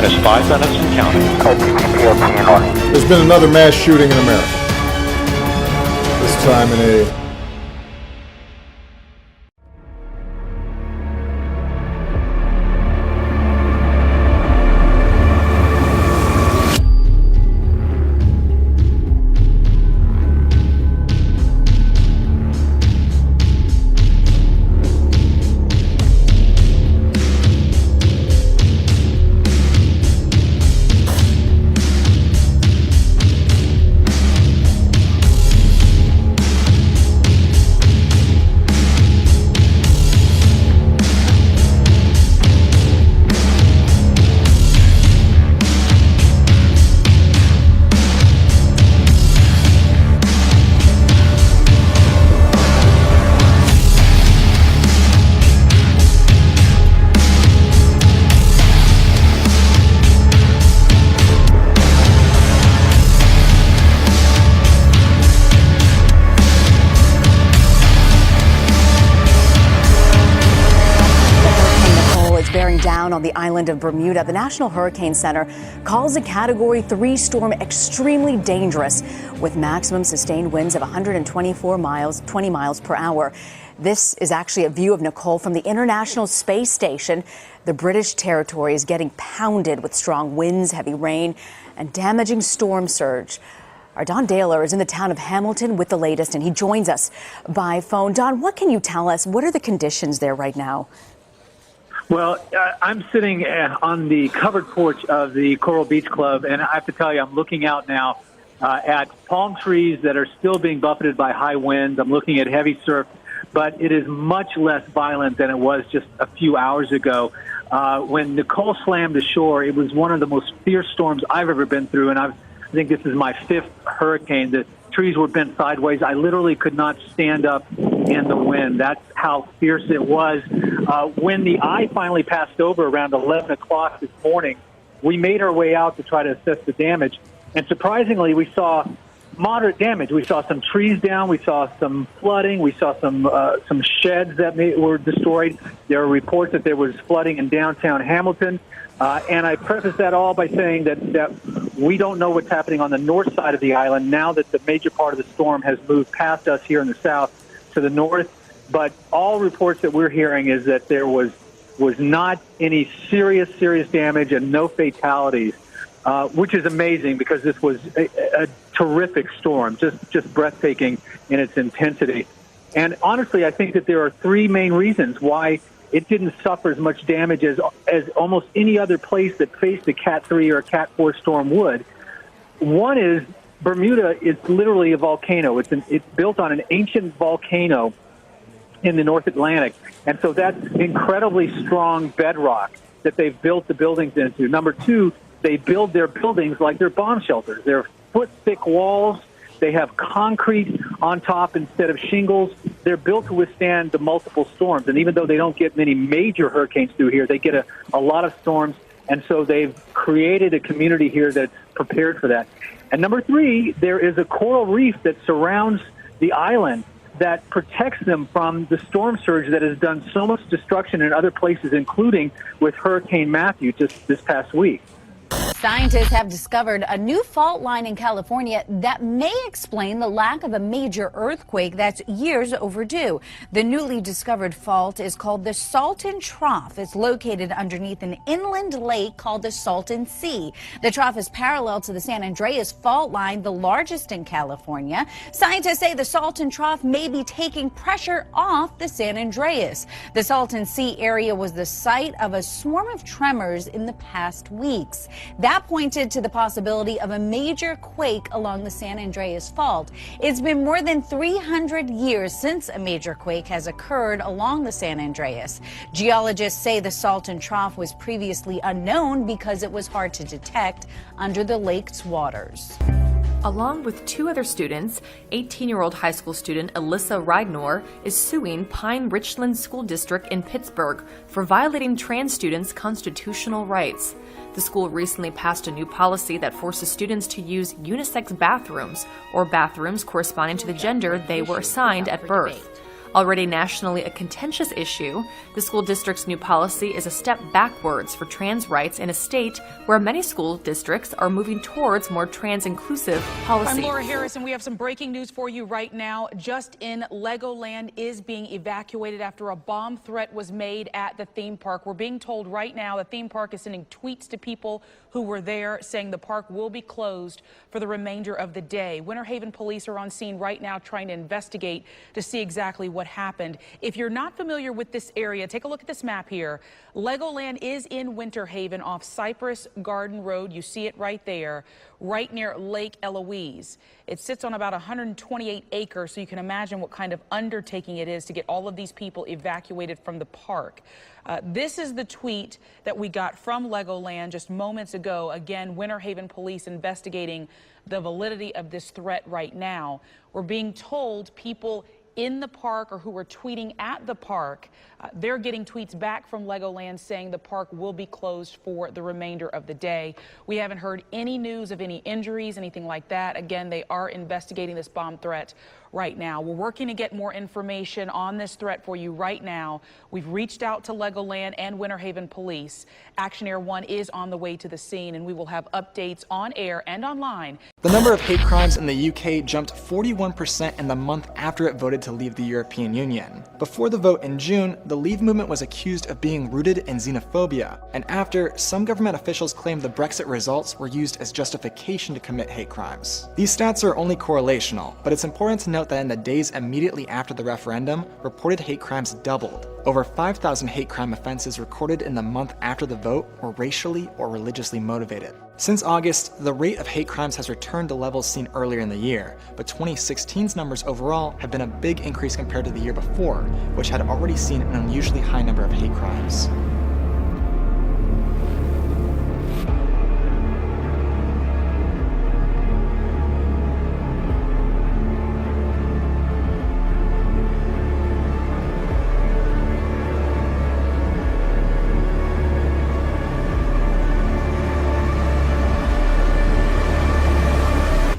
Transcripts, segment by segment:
minus 5 minutes and counting. There's been another mass shooting in America. This time in a bearing down on the island of Bermuda. The National Hurricane Center calls a Category 3 storm extremely dangerous, with maximum sustained winds of 20 miles per hour. This is actually a view of Nicole from the International Space Station. The British territory is getting pounded with strong winds, heavy rain, and damaging storm surge. Our Don Daler is in the town of Hamilton with the latest, and he joins us by phone. Don, what can you tell us? What are the conditions there right now? Well, I'm sitting on the covered porch of the Coral Beach Club, and I have to tell you, I'm looking out now at palm trees that are still being buffeted by high winds. I'm looking at heavy surf, but it is much less violent than it was just a few hours ago. When Nicole slammed ashore, it was one of the most fierce storms I've ever been through, and I think this is my 5th hurricane. The trees were bent sideways. I literally could not stand up in the wind. That's how fierce it was. When the eye finally passed over around 11 o'clock this morning, we made our way out to try to assess the damage. And surprisingly, we saw moderate damage. We saw some trees down. We saw some flooding. We saw some sheds that were destroyed. There are reports that there was flooding in downtown Hamilton. And I preface that all by saying that we don't know what's happening on the north side of the island now that the major part of the storm has moved past us here in the south to the north. But all reports that we're hearing is that there was not any serious damage and no fatalities, which is amazing because this was a terrific storm, just breathtaking in its intensity. And honestly, I think that there are 3 main reasons why it didn't suffer as much damage as almost any other place that faced a Cat 3 or a Cat 4 storm would. One is Bermuda is literally a volcano. It's built on an ancient volcano in the North Atlantic. And so that's incredibly strong bedrock that they've built the buildings into. Number 2, they build their buildings like they're bomb shelters. They're foot-thick walls. They have concrete on top instead of shingles. They're built to withstand the multiple storms. And even though they don't get many major hurricanes through here, they get a lot of storms. And so they've created a community here that's prepared for that. And number 3, there is a coral reef that surrounds the island that protects them from the storm surge that has done so much destruction in other places, including with Hurricane Matthew just this past week. Scientists have discovered a new fault line in California that may explain the lack of a major earthquake that's years overdue. The newly discovered fault is called the Salton Trough. It's located underneath an inland lake called the Salton Sea. The trough is parallel to the San Andreas fault line, the largest in California. Scientists say the Salton Trough may be taking pressure off the San Andreas. The Salton Sea area was the site of a swarm of tremors in the past weeks. That pointed to the possibility of a major quake along the San Andreas Fault. It's been more than 300 years since a major quake has occurred along the San Andreas. Geologists say the Salton Trough was previously unknown because it was hard to detect under the lake's waters. Along with 2 other students, 18-year-old high school student Alyssa Ridnor is suing Pine Richland School District in Pittsburgh for violating trans students' constitutional rights. The school recently passed a new policy that forces students to use unisex bathrooms, or bathrooms corresponding to the gender they were assigned at birth. Already nationally a contentious issue, the school district's new policy is a step backwards for trans rights in a state where many school districts are moving towards more trans-inclusive policy. I'm Laura Harris, and we have some breaking news for you right now. Just in, Legoland is being evacuated after a bomb threat was made at the theme park. We're being told right now the theme park is sending tweets to people who were there saying the park will be closed for the remainder of the day. Winter Haven police are on scene right now trying to investigate to see exactly what happened. If you're not familiar with this area, take a look at this map here. Legoland is in Winter Haven off Cypress Garden Road. You see it right there, right near Lake Eloise. It sits on about 128 acres, so you can imagine what kind of undertaking it is to get all of these people evacuated from the park. This is the tweet that we got from Legoland just moments ago. Again, Winter Haven police investigating the validity of this threat right now. We're being told people in the park or who were tweeting at the park, they're getting tweets back from Legoland saying the park will be closed for the remainder of the day. We haven't heard any news of any injuries, anything like that. Again, they are investigating this bomb threat right now. We're working to get more information on this threat for you right now. We've reached out to Legoland and Winter Haven police. Action Air 1 is on the way to the scene, and we will have updates on air and online. The number of hate crimes in the UK jumped 41% in the month after it voted to leave the European Union. Before the vote in June, the Leave movement was accused of being rooted in xenophobia, and after, some government officials claimed the Brexit results were used as justification to commit hate crimes. These stats are only correlational, but it's important to note that in the days immediately after the referendum, reported hate crimes doubled. Over 5,000 hate crime offenses recorded in the month after the vote were racially or religiously motivated. Since August, the rate of hate crimes has returned to levels seen earlier in the year, but 2016's numbers overall have been a big increase compared to the year before, which had already seen an unusually high number of hate crimes.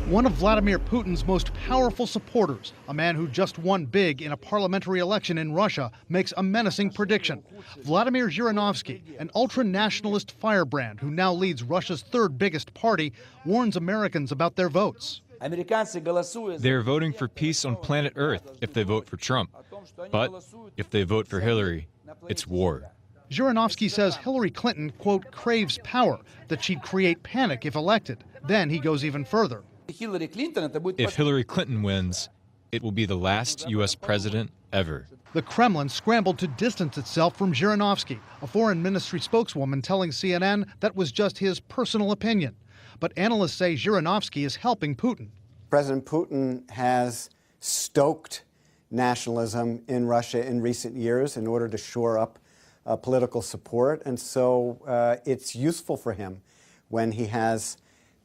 One of Vladimir Putin's most powerful supporters, a man who just won big in a parliamentary election in Russia, makes a menacing prediction. Vladimir Zhirinovsky, an ultra-nationalist firebrand who now leads Russia's third biggest party, warns Americans about their votes. They're voting for peace on planet Earth if they vote for Trump. But if they vote for Hillary, it's war. Zhirinovsky says Hillary Clinton, quote, craves power, that she'd create panic if elected. Then he goes even further. If Hillary Clinton wins, it will be the last U.S. president ever. The Kremlin scrambled to distance itself from Zhirinovsky, a foreign ministry spokeswoman telling CNN that was just his personal opinion. But analysts say Zhirinovsky is helping Putin. President Putin has stoked nationalism in Russia in recent years in order to shore up political support. And so it's useful for him when he has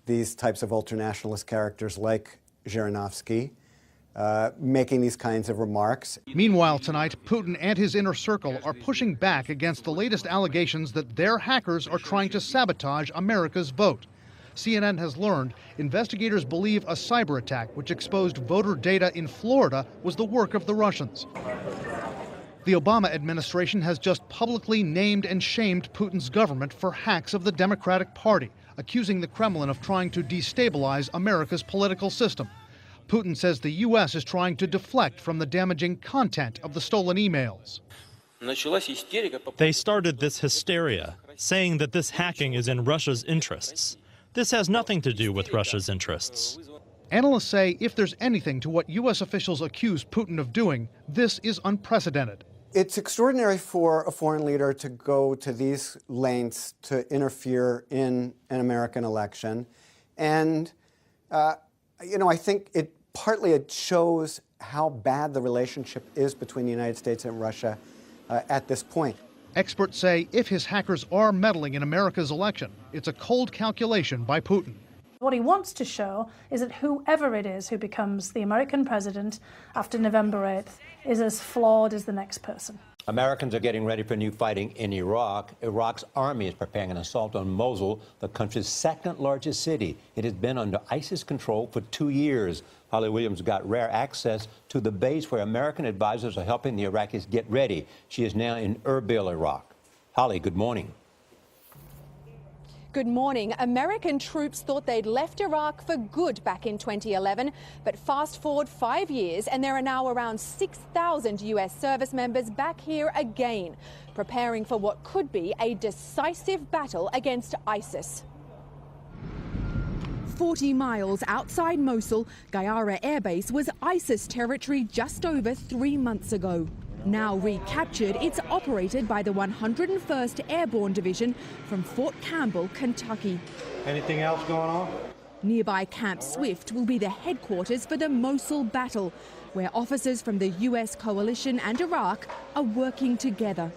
these types of ultranationalist characters like Zhirinovsky making these kinds of remarks. Meanwhile, tonight, Putin and his inner circle are pushing back against the latest allegations that their hackers are trying to sabotage America's vote. CNN has learned investigators believe a cyber attack which exposed voter data in Florida was the work of the Russians. The Obama administration has just publicly named and shamed Putin's government for hacks of the Democratic Party, accusing the Kremlin of trying to destabilize America's political system. Putin says the U.S. is trying to deflect from the damaging content of the stolen emails. They started this hysteria, saying that this hacking is in Russia's interests. This has nothing to do with Russia's interests. Analysts say if there's anything to what U.S. officials accuse Putin of doing, this is unprecedented. It's extraordinary for a foreign leader to go to these lengths to interfere in an American election. And, I think it shows how bad the relationship is between the United States and Russia at this point. Experts say if his hackers are meddling in America's election, it's a cold calculation by Putin. What he wants to show is that whoever it is who becomes the American president after November 8th is as flawed as the next person. Americans are getting ready for new fighting in Iraq. Iraq's army is preparing an assault on Mosul, the country's second largest city. It has been under ISIS control for 2 years. Holly Williams got rare access to the base where American advisors are helping the Iraqis get ready. She is now in Erbil, Iraq. Holly, good morning. Good morning. American troops thought they'd left Iraq for good back in 2011, but fast forward 5 years and there are now around 6,000 US service members back here again, preparing for what could be a decisive battle against ISIS. 40 miles outside Mosul, Gayara Air Base was ISIS territory just over 3 months ago. Now recaptured, it's operated by the 101st Airborne Division from Fort Campbell, Kentucky. Anything else going on? Nearby Camp Swift will be the headquarters for the Mosul battle, where officers from the US coalition and Iraq are working together.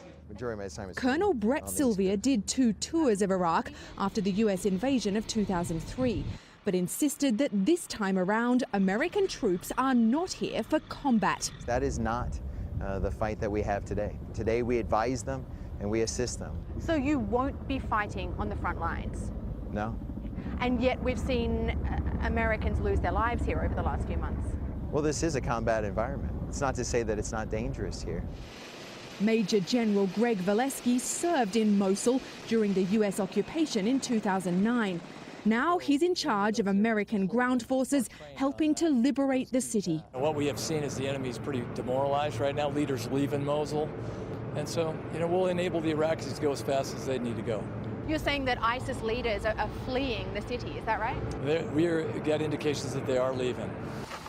Colonel Brett Sylvia did 2 tours of Iraq after the US invasion of 2003, but insisted that this time around, American troops are not here for combat. That is not the fight that we have today. Today we advise them and we assist them. So you won't be fighting on the front lines? No. And yet we've seen Americans lose their lives here over the last few months. Well, this is a combat environment. It's not to say that it's not dangerous here. Major General Greg Valesky served in Mosul during the US occupation in 2009. Now he's in charge of American ground forces helping to liberate the city. What we have seen is the enemy's pretty demoralized right now. Leaders leaving Mosul. And so, we'll enable the Iraqis to go as fast as they need to go. You're saying that ISIS leaders are fleeing the city, is that right? We get indications that they are leaving.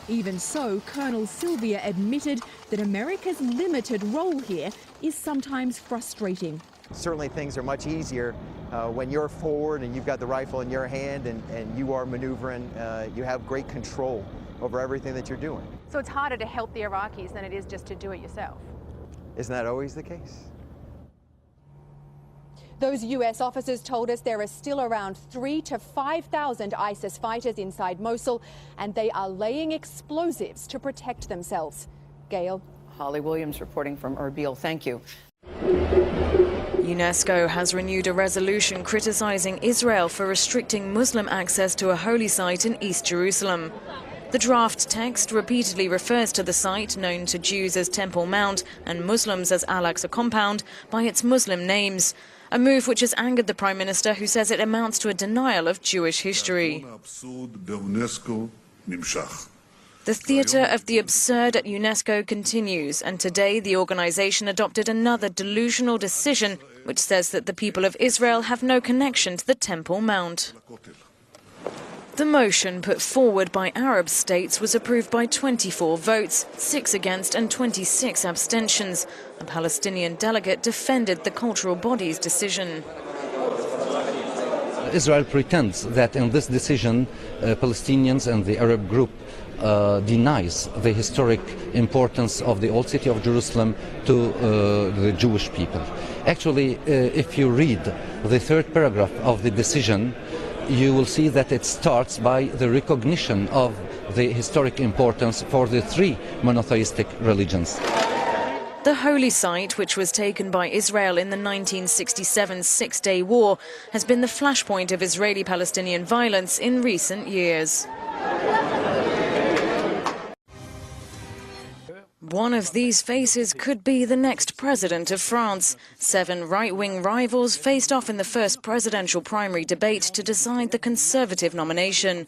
Even so, Colonel Sylvia admitted that America's limited role here is sometimes frustrating. Certainly things are much easier when you're forward and you've got the rifle in your hand and you are maneuvering. You have great control over everything that you're doing. So it's harder to help the Iraqis than it is just to do it yourself? Isn't that always the case? Those US officers told us there are still around 3,000 to 5,000 ISIS fighters inside Mosul, and they are laying explosives to protect themselves. Gail. Holly Williams reporting from Erbil. Thank you. UNESCO has renewed a resolution criticizing Israel for restricting Muslim access to a holy site in East Jerusalem. The draft text repeatedly refers to the site, known to Jews as Temple Mount and Muslims as Al-Aqsa Compound, by its Muslim names, a move which has angered the Prime Minister, who says it amounts to a denial of Jewish history. The theatre of the absurd at UNESCO continues, and today the organisation adopted another delusional decision which says that the people of Israel have no connection to the Temple Mount. The motion put forward by Arab states was approved by 24 votes, 6 against and 26 abstentions. A Palestinian delegate defended the cultural body's decision. Israel pretends that in this decision, Palestinians and the Arab group denies the historic importance of the old city of Jerusalem to the Jewish people. Actually, if you read the 3rd paragraph of the decision, you will see that it starts by the recognition of the historic importance for the 3 monotheistic religions. The holy site, which was taken by Israel in the 1967 Six-Day War, has been the flashpoint of Israeli-Palestinian violence in recent years. One of these faces could be the next president of France. 7 right-wing rivals faced off in the first presidential primary debate to decide the Conservative nomination.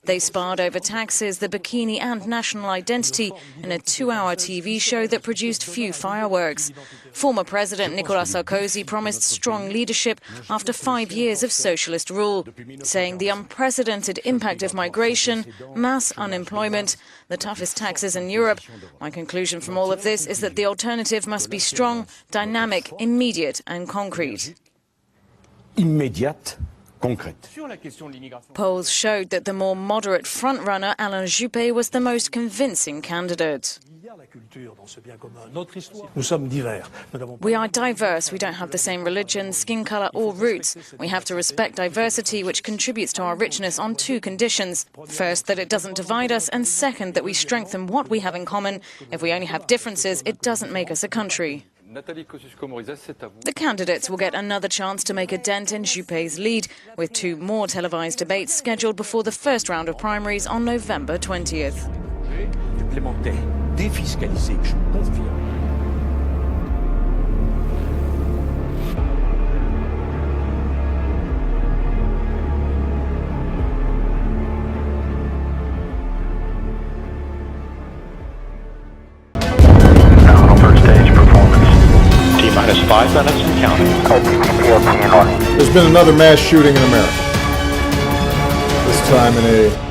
They sparred over taxes, the bikini and national identity in a 2-hour TV show that produced few fireworks. Former President Nicolas Sarkozy promised strong leadership after 5 years of socialist rule, saying the unprecedented impact of migration, mass unemployment, the toughest taxes in Europe. My conclusion from all of this is that the alternative must be strong, dynamic, immediate and concrete. Immediate. Polls showed that the more moderate frontrunner, Alain Juppé, was the most convincing candidate. We are diverse. We don't have the same religion, skin color or roots. We have to respect diversity, which contributes to our richness on 2 conditions. First, that it doesn't divide us, and second, that we strengthen what we have in common. If we only have differences, it doesn't make us a country. The candidates will get another chance to make a dent in Juppé's lead, with 2 more televised debates scheduled before the first round of primaries on November 20th. Minus 5 minutes and counting. There's been another mass shooting in America. This time in a